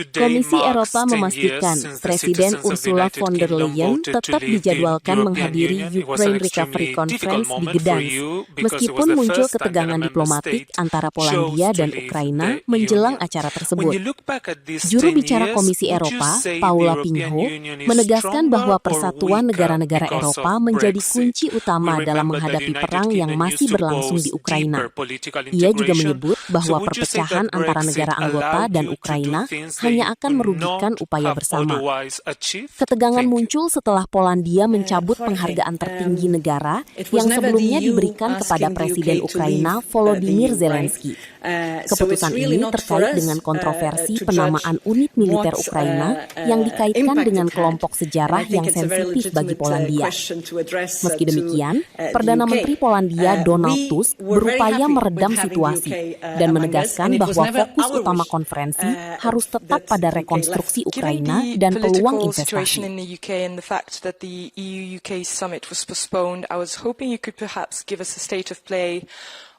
Komisi Eropa memastikan Presiden Ursula von der Leyen tetap dijadwalkan menghadiri Ukraine Recovery Conference di Gdansk, meskipun muncul ketegangan diplomatik antara Polandia dan Ukraina menjelang acara tersebut. Juru bicara Komisi Eropa, Paula Pinho, menegaskan bahwa persatuan negara-negara Eropa menjadi kunci utama dalam menghadapi perang yang masih berlangsung di Ukraina. Ia juga menyebut bahwa perpecahan antara negara anggota dan Ukraina hanya akan merugikan upaya bersama. Ketegangan muncul setelah Polandia mencabut penghargaan tertinggi negara yang sebelumnya diberikan kepada Presiden Ukraina Volodymyr Zelensky. Keputusan ini terkait dengan kontroversi penamaan unit militer Ukraina yang dikaitkan dengan kelompok sejarah yang sensitif bagi Polandia. Meski demikian, Perdana Menteri Polandia Donald Tusk berupaya meredam situasi dan menegaskan bahwa fokus utama konferensi harus tetap pada rekonstruksi Ukraina dan peluang investasi.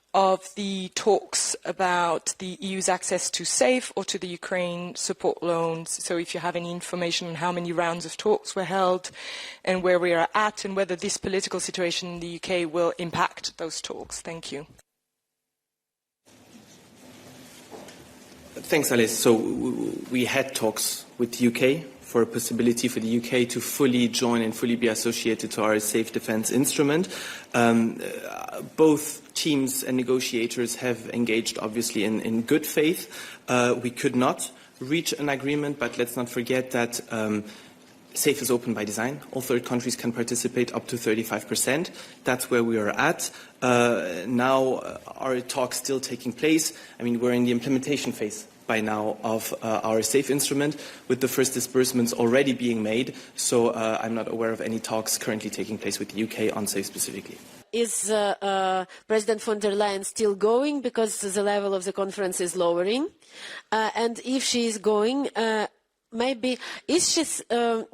Of the talks about the EU's access to SAFE or to the Ukraine support loans. So if you have any information on how many rounds of talks were held and where we are at and whether this political situation in the UK will impact those talks. Thank you. Thanks, Alice. So we had talks with the UK for a possibility for the UK to fully join and fully be associated to our safe defence instrument. Both teams and negotiators have engaged, obviously, in good faith. We could not reach an agreement, but let's not forget that SAFE is open by design. All third countries can participate up to 35%. That's where we are at. Now, our talks still taking place. I mean, we're in the implementation phase by now of our SAFE instrument, with the first disbursements already being made. So I'm not aware of any talks currently taking place with the UK on SAFE specifically. Is President von der Leyen still going because the level of the conference is lowering? And if she is going, maybe is she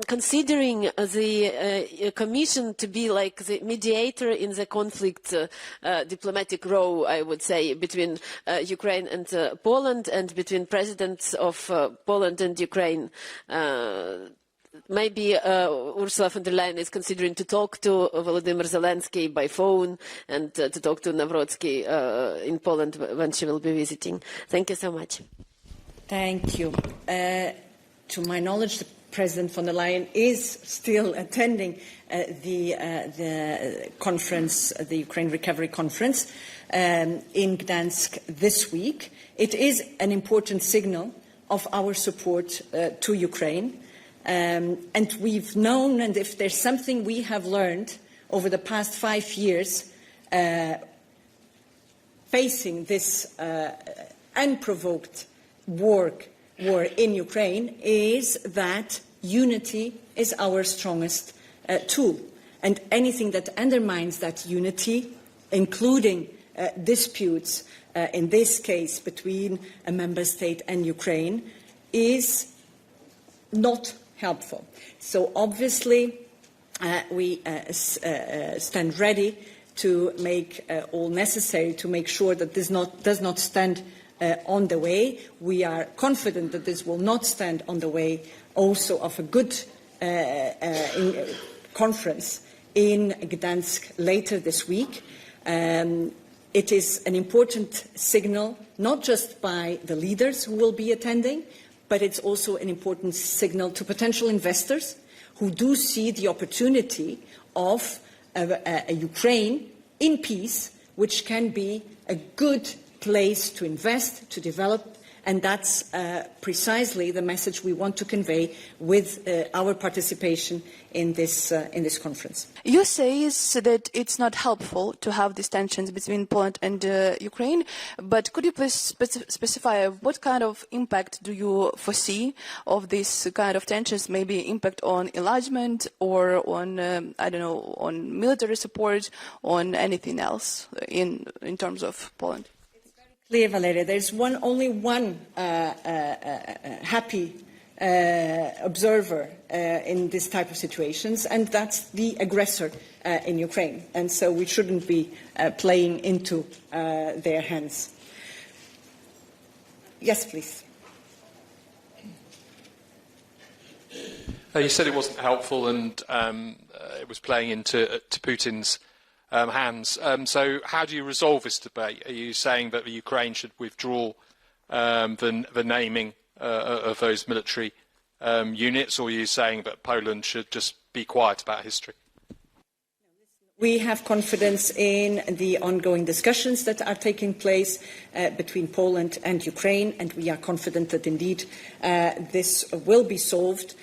considering the Commission to be like the mediator in the conflict, diplomatic role, I would say, between Ukraine and Poland, and between presidents of Poland and Ukraine? Maybe Ursula von der Leyen is considering to talk to Volodymyr Zelensky by phone and to talk to Nawrocki in Poland when she will be visiting. Thank you so much. Thank you. To my knowledge, President von der Leyen is still attending the conference, the Ukraine Recovery Conference in Gdansk this week. It is an important signal of our support to Ukraine. And we've known, and if there's something we have learned over the past 5 years, facing this unprovoked war in Ukraine, is that unity is our strongest tool. And anything that undermines that unity, including disputes, in this case between a member state and Ukraine, is not helpful. So obviously we stand ready to make all necessary to make sure that this does not stand on the way. We are confident that this will not stand on the way also of a good conference in Gdansk later this week. It is an important signal, not just by the leaders who will be attending, but it's also an important signal to potential investors who do see the opportunity of a Ukraine in peace, which can be a good place to invest, to develop, and that's precisely the message we want to convey with our participation in this conference. You say that it's not helpful to have these tensions between Poland and Ukraine, but could you please specify what kind of impact do you foresee of this kind of tensions? Maybe impact on enlargement or on, I don't know, on military support, on anything else in terms of Poland? Clear, Valeria. There's only one happy observer in this type of situations, and that's the aggressor in Ukraine. And so we shouldn't be playing into their hands. Yes, please. You said it wasn't helpful and it was playing into Putin's hands. So how do you resolve this debate? Are you saying that the Ukraine should withdraw the naming of those military units, or are you saying that Poland should just be quiet about history? We have confidence in the ongoing discussions that are taking place between Poland and Ukraine, and we are confident that indeed this will be solved.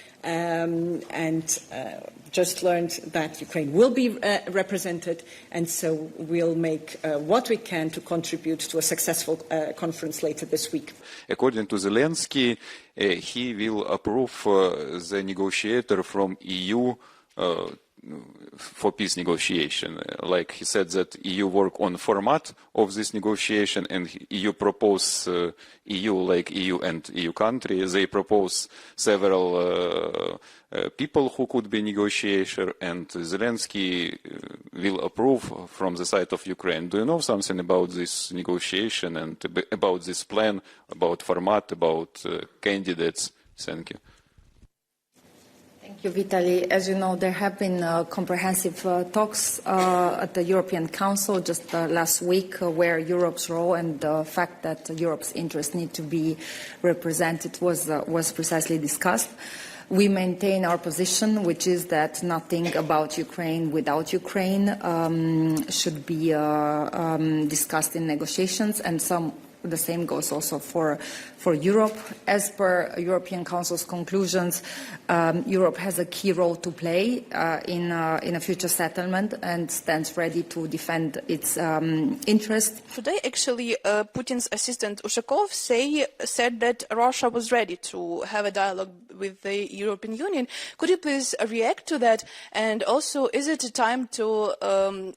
Just learned that Ukraine will be represented, and so we'll make what we can to contribute to a successful conference later this week. According to Zelensky, he will approve the negotiator from EU for peace negotiation. Like he said that EU work on format of this negotiation, and EU propose EU, like EU and EU countries, they propose several people who could be negotiator, and Zelensky will approve from the side of Ukraine. Do you know something about this negotiation and about this plan, about format, about candidates? Thank you. Thank you, Vitaly. As you know, there have been comprehensive talks at the European Council just last week where Europe's role and the fact that Europe's interests need to be represented was precisely discussed. We maintain our position, which is that nothing about Ukraine without Ukraine should be discussed in negotiations, and the same goes also for Europe. As per European Council's conclusions, Europe has a key role to play in a future settlement and stands ready to defend its interests. Today, actually, Putin's assistant Ushakov said that Russia was ready to have a dialogue with the European Union. Could you please react to that? And also, is it time to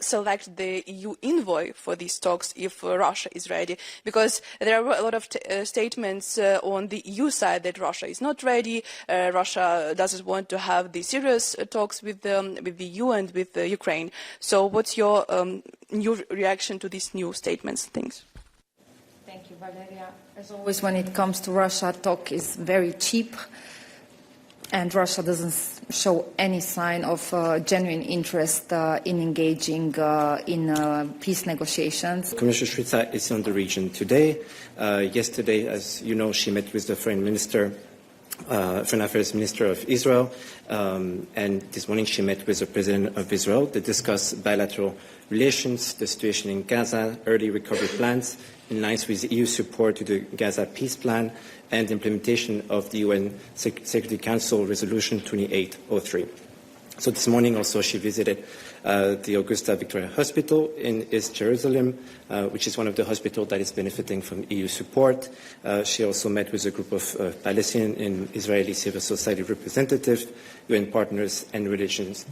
select the EU envoy for these talks if Russia is ready? Because there are a lot of statements on the EU side that Russia is not ready. Russia doesn't want to have the serious talks with the EU and with Ukraine. So what's your new reaction to these new statements? Thanks. Thank you, Valeria. As always, when it comes to Russia, talk is very cheap. And Russia doesn't show any sign of genuine interest in engaging in peace negotiations. Commissioner Šuica is on the region today. Yesterday, as you know, she met with the Foreign Affairs Minister of Israel, and this morning she met with the President of Israel to discuss bilateral relations, the situation in Gaza, early recovery plans, in line with EU support to the Gaza peace plan, and implementation of the UN Security Council Resolution 2803. So this morning also she visited the Augusta Victoria Hospital in East Jerusalem, which is one of the hospitals that is benefiting from EU support. She also met with a group of Palestinian and Israeli civil society representatives, UN partners, and religious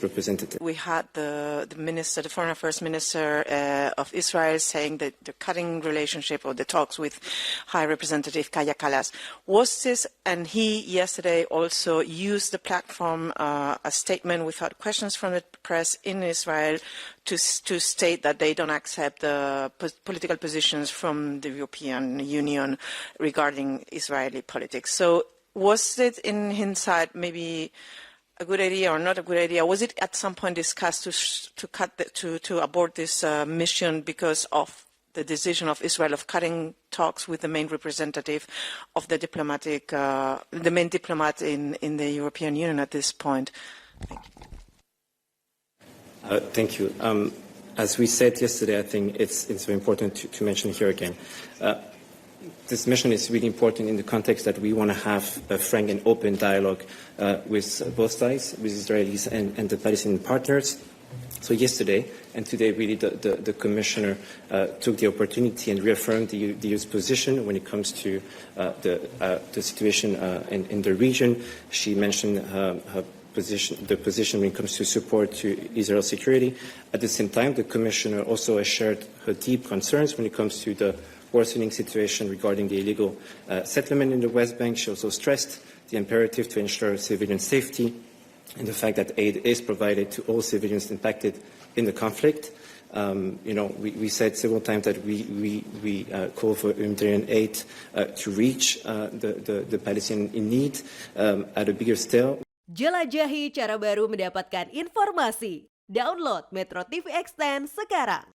representatives. We had the Foreign Affairs Minister of Israel saying that the cutting relationship or the talks with High Representative Kaya Kallas. Was this, and he yesterday also used the platform, a statement without questions from the press in Israel to state that they don't accept the political positions from the European Union regarding Israeli politics. So was it in hindsight maybe a good idea or not a good idea? Was it at some point discussed to abort this mission because of the decision of Israel of cutting talks with the main representative of the main diplomat in the European Union at this point? Thank you. As we said yesterday, I think it's very important to mention here again. This mission is really important in the context that we want to have a frank and open dialogue with both sides, with Israelis and the Palestinian partners. So yesterday and today, really, the Commissioner took the opportunity and reaffirmed the EU's position when it comes to the situation in the region. She mentioned the position when it comes to support to Israel's security. At the same time, the Commissioner also assured her deep concerns when it comes to the worsening situation regarding the illegal settlement in the West Bank. She also stressed the imperative to ensure civilian safety and the fact that aid is provided to all civilians impacted in the conflict. We said several times that we call for humanitarian aid to reach the Palestinians in need at a bigger scale. Jelajahi cara baru mendapatkan informasi. Download MetroTV Extend sekarang.